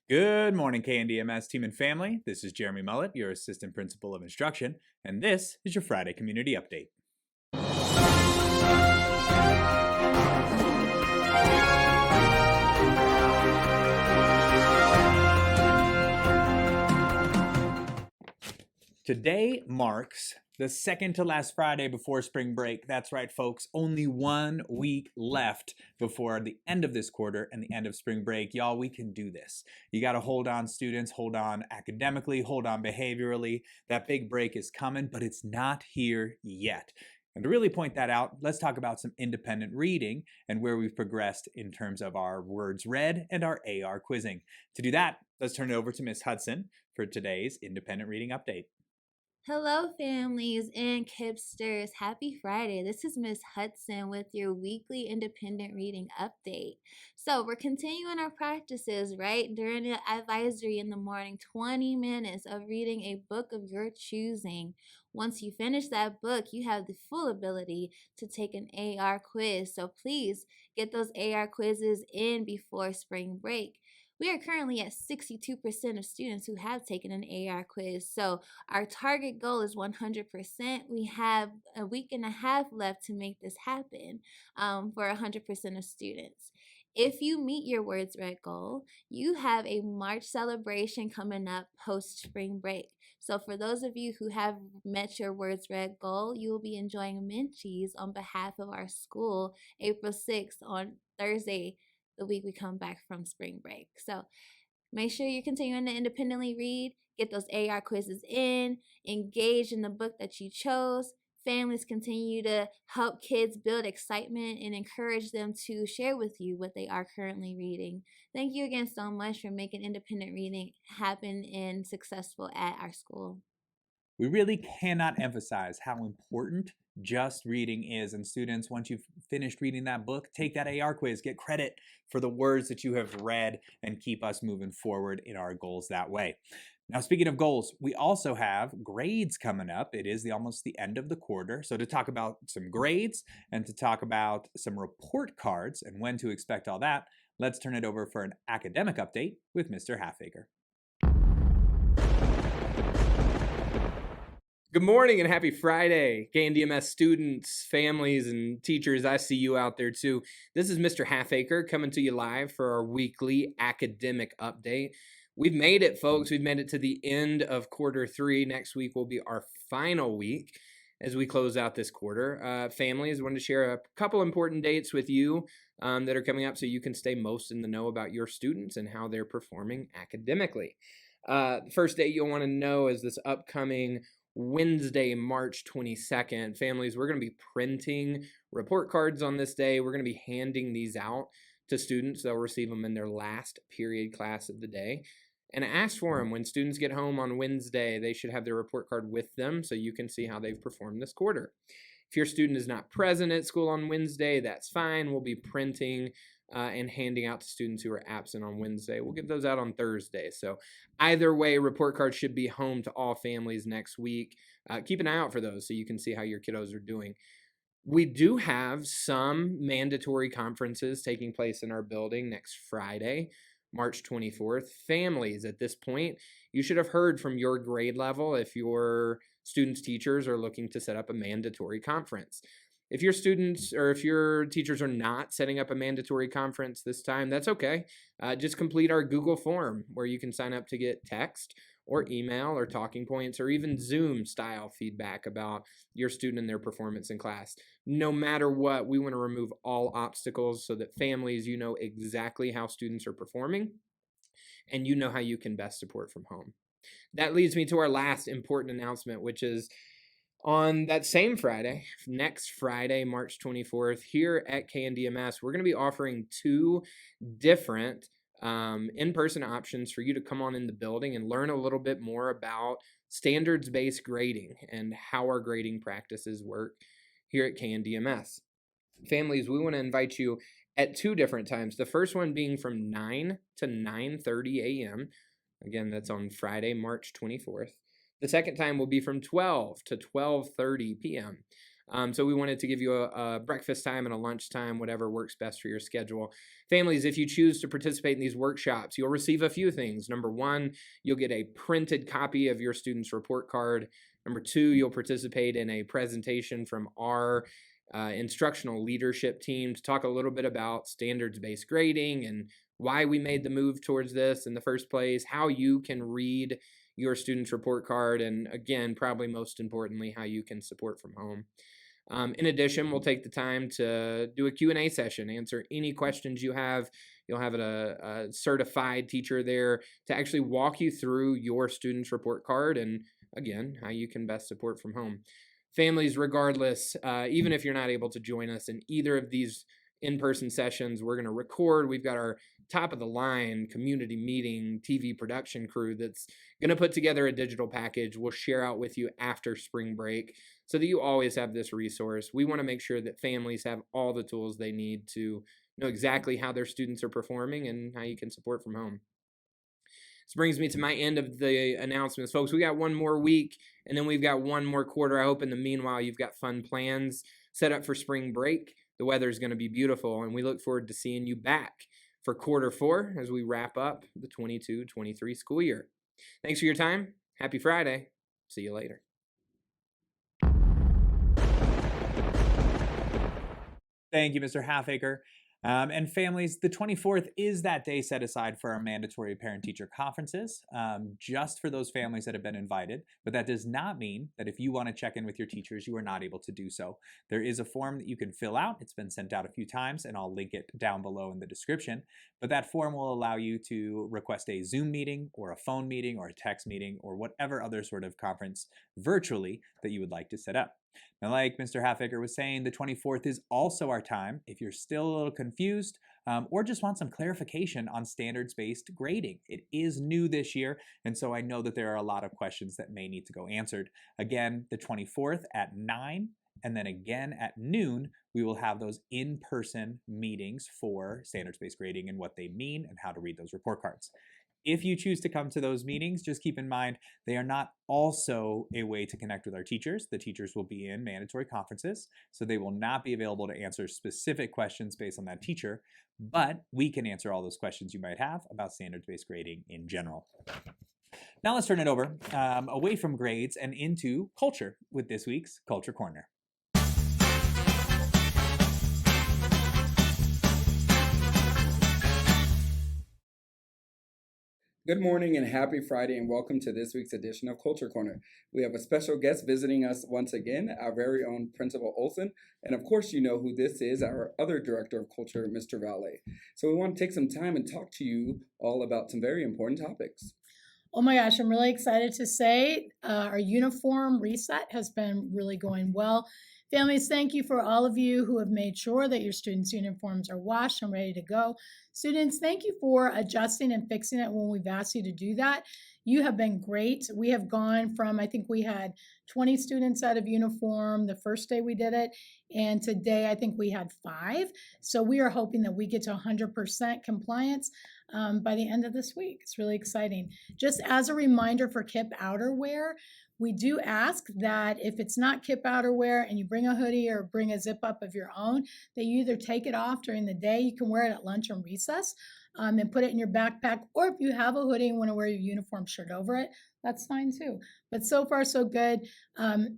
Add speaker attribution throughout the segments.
Speaker 1: Good morning, KNDMS team and family. This is Jeremy Mullet, your Assistant Principal of Instruction, and this is your Friday Community Update. Today marks the second to last Friday before spring break. That's right, folks. Only 1 week left before the end of this quarter and the end of spring break. Y'all, we can do this. You got to hold on, students. Hold on academically. Hold on behaviorally. That big break is coming, but it's not here yet. And to really point that out, let's talk about some independent reading and where we've progressed in terms of our words read and our AR quizzing. To do that, let's turn it over to Miss Hudson for today's independent reading update.
Speaker 2: Hello, families and kipsters. Happy Friday. This is Miss Hudson with your weekly independent reading update. So, we're continuing our practices, right? During the advisory in the morning, 20 minutes of reading a book of your choosing. Once you finish that book, you have the full ability to take an AR quiz. So, please get those AR quizzes in before spring break. We are currently at 62% of students who have taken an AR quiz. So, our target goal is 100%. We have a week and a half left to make this happen for 100% of students. If you meet your words read goal, you have a March celebration coming up post spring break. So, for those of you who have met your words read goal, you will be enjoying Menchie's on behalf of our school April 6th on Thursday, the week we come back from spring break. So, make sure you're continuing to independently read, get those AR quizzes in, engage in the book that you chose. Families continue to help kids build excitement and encourage them to share with you what they are currently reading. Thank you again so much for making independent reading happen and successful at our school.
Speaker 1: We really cannot emphasize how important just reading is. And students, once you've finished reading that book, take that AR quiz, get credit for the words that you have read, and keep us moving forward in our goals that way. Now, speaking of goals, we also have grades coming up. It is almost the end of the quarter. So to talk about some grades and to talk about some report cards and when to expect all that, let's turn it over for an academic update with Mr. Halfacre.
Speaker 3: Good morning and happy Friday, KNDMS students, families, and teachers. I see you out there too. This is Mr. Halfacre coming to you live for our weekly academic update. We've made it, folks. We've made it to the end of quarter 3. Next week will be our final week as we close out this quarter. Families, I wanted to share a couple important dates with you that are coming up so you can stay most in the know about your students and how they're performing academically. The first date you'll want to know is this upcoming Wednesday, March 22nd. Families, we're going to be printing report cards on this day. We're going to be handing these out to students. They'll receive them in their last period class of the day. And ask for them when students get home on Wednesday. They should have their report card with them so you can see how they've performed this quarter. If your student is not present at school on Wednesday, that's fine. We'll be printing and handing out to students who are absent on Wednesday. We'll get those out on Thursday. So either way, report cards should be home to all families next week. Keep an eye out for those so you can see how your kiddos are doing. We do have some mandatory conferences taking place in our building next Friday, March 24th. Families, at this point, you should have heard from your grade level if your students' teachers are looking to set up a mandatory conference. If your students or if your teachers are not setting up a mandatory conference this time, that's okay. Just complete our Google form where you can sign up to get text or email or talking points or even Zoom style feedback about your student and their performance in class. No matter what, we want to remove all obstacles so that families, you know exactly how students are performing and you know how you can best support from home. That leads me to our last important announcement, which is on that same Friday, next Friday, March 24th, here at KNDMS, we're going to be offering 2 different in-person options for you to come on in the building and learn a little bit more about standards-based grading and how our grading practices work here at KNDMS. Families, we want to invite you at 2 different times. The first one being from 9 to 9:30 a.m. Again, that's on Friday, March 24th. The second time will be from 12 to 12:30 p.m. So we wanted to give you a breakfast time and a lunch time, whatever works best for your schedule. Families, if you choose to participate in these workshops, you'll receive a few things. Number one, you'll get a printed copy of your student's report card. Number two, you'll participate in a presentation from our instructional leadership team to talk a little bit about standards-based grading and why we made the move towards this in the first place, how you can read your student's report card, and again, probably most importantly, how you can support from home. In addition, we'll take the time to do a Q&A session, answer any questions you have. You'll have a certified teacher there to actually walk you through your student's report card and, again, how you can best support from home. Families, regardless, even if you're not able to join us in either of these in-person sessions, we're going to record. We've got our top-of-the-line community meeting TV production crew that's going to put together a digital package we'll share out with you after spring break so that you always have this resource. We want to make sure that families have all the tools they need to know exactly how their students are performing and how you can support from home. This brings me to my end of the announcements, folks. We got one more week, and then we've got one more quarter. I hope in the meanwhile you've got fun plans set up for spring break. The weather is going to be beautiful, and we look forward to seeing you back for quarter 4 as we wrap up the 22-23 school year. Thanks for your time. Happy Friday. See you later.
Speaker 1: Thank you, Mr. Halfacre. And families, the 24th is that day set aside for our mandatory parent-teacher conferences, just for those families that have been invited. But that does not mean that if you want to check in with your teachers, you are not able to do so. There is a form that you can fill out. It's been sent out a few times, and I'll link it down below in the description. But that form will allow you to request a Zoom meeting or a phone meeting or a text meeting or whatever other sort of conference virtually that you would like to set up. Now, like Mr. Halfacre was saying, the 24th is also our time if you're still a little confused or just want some clarification on standards-based grading. It is new this year, and so I know that there are a lot of questions that may need to go answered. Again, the 24th at 9, and then again at noon, we will have those in-person meetings for standards-based grading and what they mean and how to read those report cards. If you choose to come to those meetings, just keep in mind they are not also a way to connect with our teachers. The teachers will be in mandatory conferences, so they will not be available to answer specific questions based on that teacher, but we can answer all those questions you might have about standards-based grading in general. Now let's turn it over away from grades and into culture with this week's Culture Corner.
Speaker 4: Good morning and happy Friday, and welcome to this week's edition of Culture Corner. We have a special guest visiting us once again, our very own Principal Olson. And of course, you know who this is, our other Director of Culture, Mr. Valle. So we want to take some time and talk to you all about some very important topics.
Speaker 5: Oh my gosh, I'm really excited to say our uniform reset has been really going well. Families, thank you for all of you who have made sure that your students' uniforms are washed and ready to go. Students, thank you for adjusting and fixing it when we've asked you to do that. You have been great. We have gone from, I think we had 20 students out of uniform the first day we did it, and today I think we had 5. So we are hoping that we get to 100% compliance by the end of this week. It's really exciting. Just as a reminder for KIPP outerwear, we do ask that if it's not KIPP outerwear and you bring a hoodie or bring a zip up of your own, that you either take it off during the day, you can wear it at lunch and recess, and put it in your backpack, or if you have a hoodie and want to wear your uniform shirt over it, that's fine too. But so far, so good.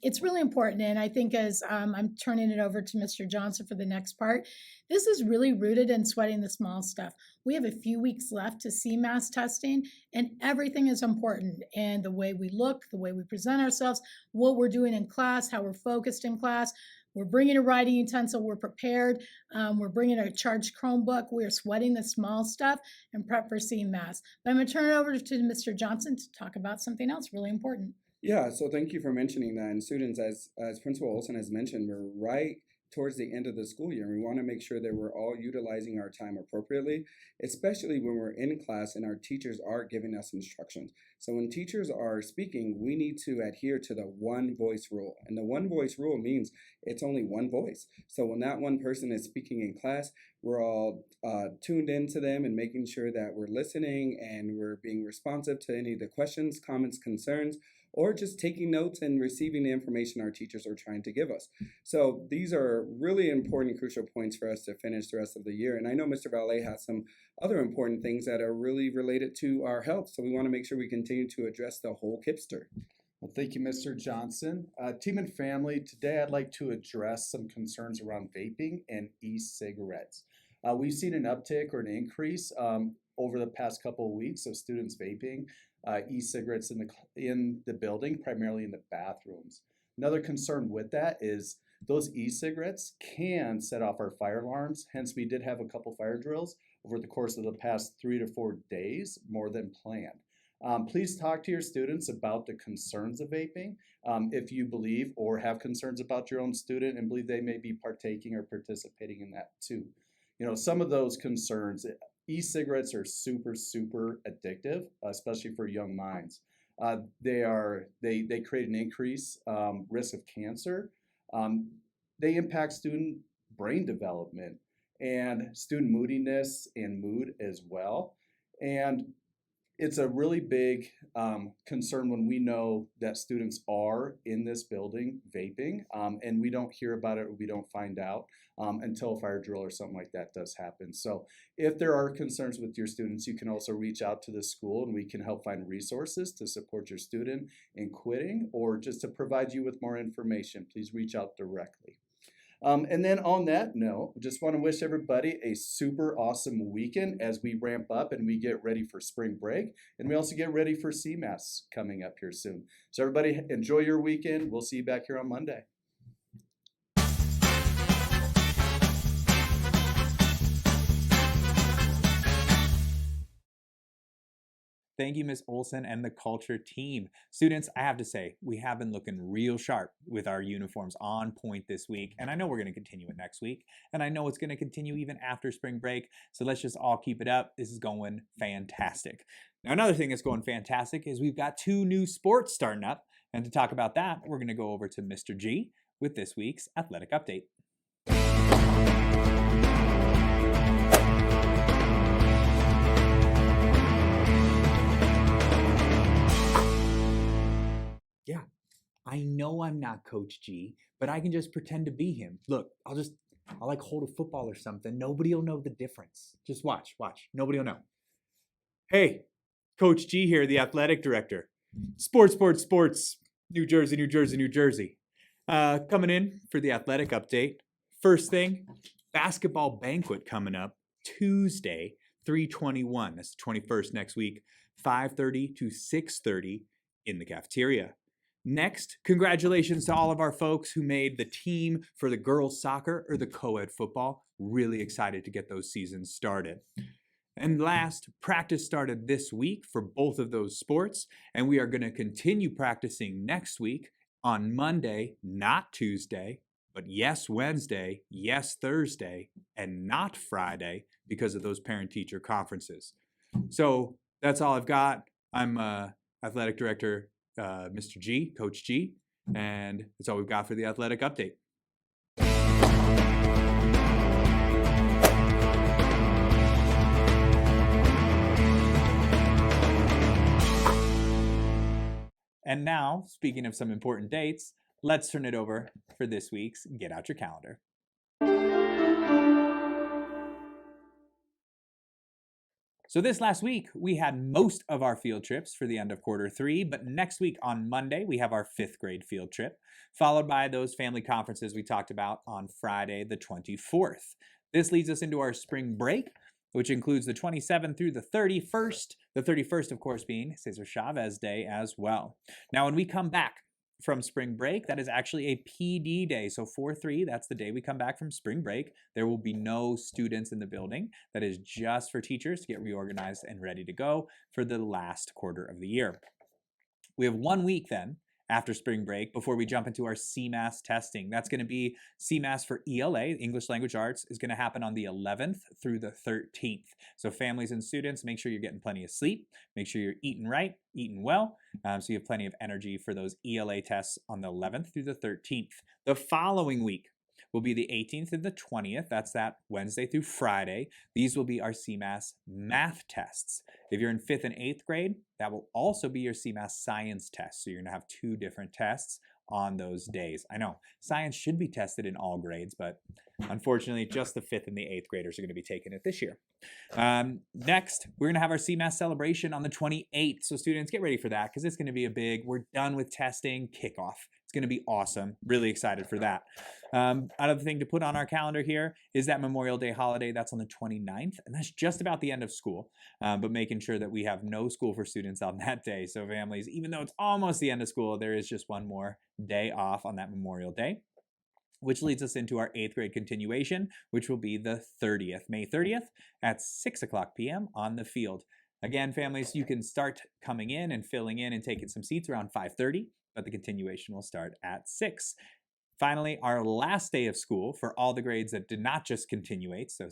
Speaker 5: It's really important, and I think as I'm turning it over to Mr. Johnson for the next part, this is really rooted in sweating the small stuff. We have a few weeks left to see mass testing, and everything is important. And the way we look, the way we present ourselves, what we're doing in class, how we're focused in class. We're bringing a writing utensil. We're prepared. We're bringing a charged Chromebook. We are sweating the small stuff and prep for seeing mass. But I'm going to turn it over to Mr. Johnson to talk about something else really important.
Speaker 4: Yeah, so thank you for mentioning that. And students, as Principal Olson has mentioned, we're right towards the end of the school year. We want to make sure that we're all utilizing our time appropriately, especially when we're in class and our teachers are giving us instructions. So when teachers are speaking, we need to adhere to the one voice rule. And the one voice rule means it's only one voice. So when that one person is speaking in class, we're all tuned into them and making sure that we're listening and we're being responsive to any of the questions, comments, concerns, or just taking notes and receiving the information our teachers are trying to give us. So these are really important, crucial points for us to finish the rest of the year. And I know Mr. Valet has some other important things that are really related to our health. So we want to make sure we continue to address the whole kipster.
Speaker 6: Well, thank you, Mr. Johnson. Team and family, today I'd like to address some concerns around vaping and e-cigarettes. We've seen an uptick or an increase over the past couple of weeks of students vaping e-cigarettes in the building, primarily in the bathrooms. Another concern with that is those e-cigarettes can set off our fire alarms. Hence, we did have a couple fire drills over the course of the past 3 to 4 days, more than planned. Please talk to your students about the concerns of vaping. If you believe or have concerns about your own student and believe they may be partaking or participating in that too. You know, some of those concerns, e-cigarettes are super addictive, especially for young minds. They create an increased risk of cancer. They impact student brain development and student moodiness and mood as well. And it's a really big concern when we know that students are in this building vaping, and we don't hear about it or we don't find out until a fire drill or something like that does happen. So if there are concerns with your students, you can also reach out to the school and we can help find resources to support your student in quitting or just to provide you with more information. Please reach out directly. And then on that note, just want to wish everybody a super awesome weekend as we ramp up and we get ready for spring break. And we also get ready for CMAS coming up here soon. So everybody enjoy your weekend. We'll see you back here on Monday.
Speaker 1: Thank you, Ms. Olson and the culture team. Students, I have to say, we have been looking real sharp with our uniforms on point this week, and I know we're going to continue it next week, and I know it's going to continue even after spring break, so let's just all keep it up. This is going fantastic. Now, another thing that's going fantastic is we've got 2 new sports starting up, and to talk about that, we're going to go over to Mr. G with this week's athletic update. Yeah, I know I'm not Coach G, but I can just pretend to be him. Look, I'll like hold a football or something. Nobody will know the difference. Just watch. Nobody will know. Hey, Coach G here, the athletic director. Sports. New Jersey. Coming in for the athletic update. First thing, basketball banquet coming up Tuesday, 3/21. That's the 21st next week, 5:30 to 6:30 in the cafeteria. Next, congratulations to all of our folks who made the team for the girls soccer or the co-ed football. Really excited to get those seasons started. And last, practice started this week for both of those sports, and we are going to continue practicing next week on Monday, not Tuesday, but yes, Wednesday, yes, Thursday, and not Friday because of those parent-teacher conferences. So that's all I've got. I'm athletic director Mr. G, Coach G, and that's all we've got for the athletic update. And now, speaking of some important dates, let's turn it over for this week's Get Out Your Calendar. So this last week, we had most of our field trips for the end of quarter 3, but next week on Monday, we have our 5th grade field trip, followed by those family conferences we talked about on Friday, the 24th. This leads us into our spring break, which includes the 27th through the 31st, the 31st, of course, being Cesar Chavez Day as well. Now, when we come back from spring break, that is actually a PD day. So 4/3, that's the day we come back from spring break. There will be no students in the building. That is just for teachers to get reorganized and ready to go for the last quarter of the year. We have 1 week then after spring break before we jump into our CMAS testing. That's going to be CMAS for ELA, English Language Arts, is going to happen on the 11th through the 13th. So families and students, make sure you're getting plenty of sleep. Make sure you're eating right, eating well, so you have plenty of energy for those ELA tests on the 11th through the 13th. The following week, will be the 18th and the 20th. That's that Wednesday through Friday. These will be our CMAS math tests. If you're in 5th and 8th grade, that will also be your CMAS science test. So you're going to have 2 different tests on those days. I know science should be tested in all grades, but unfortunately, just the 5th and the 8th graders are going to be taking it this year. Next, we're going to have our CMAS celebration on the 28th. So students, get ready for that because it's going to be a big, we're done with testing kickoff. It's going to be awesome. Really excited for that. Another thing to put on our calendar here is that Memorial Day holiday. That's on the 29th, and that's just about the end of school, but making sure that we have no school for students on that day. So families, even though it's almost the end of school, there is just one more day off on that Memorial Day, which leads us into our 8th grade continuation, which will be the 30th, May 30th at 6:00 p.m. on the field. Again, families, you can start coming in and filling in and taking some seats around 5:30, but the continuation will start at 6. Finally, our last day of school for all the grades that did not just continuate, so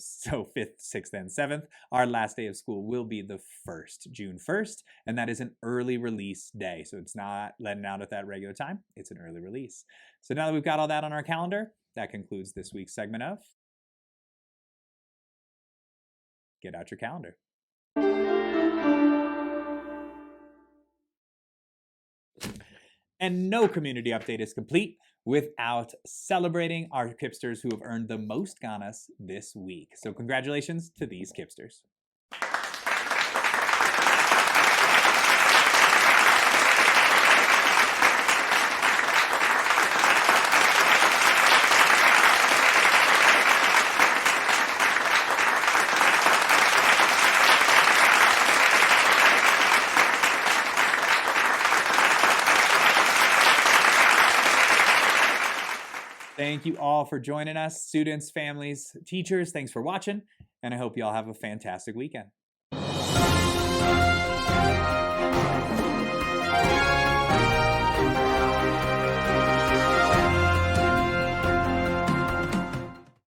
Speaker 1: 5th, 6th, and 7th, our last day of school will be the 1st, June 1st, and that is an early release day. So it's not letting out at that regular time, it's an early release. So now that we've got all that on our calendar, that concludes this week's segment of Get Out Your Calendar. And no community update is complete without celebrating our kipsters who have earned the most Ganas this week. So congratulations to these kipsters. Thank you all for joining us. Students, families, teachers, thanks for watching, and I hope you all have a fantastic weekend.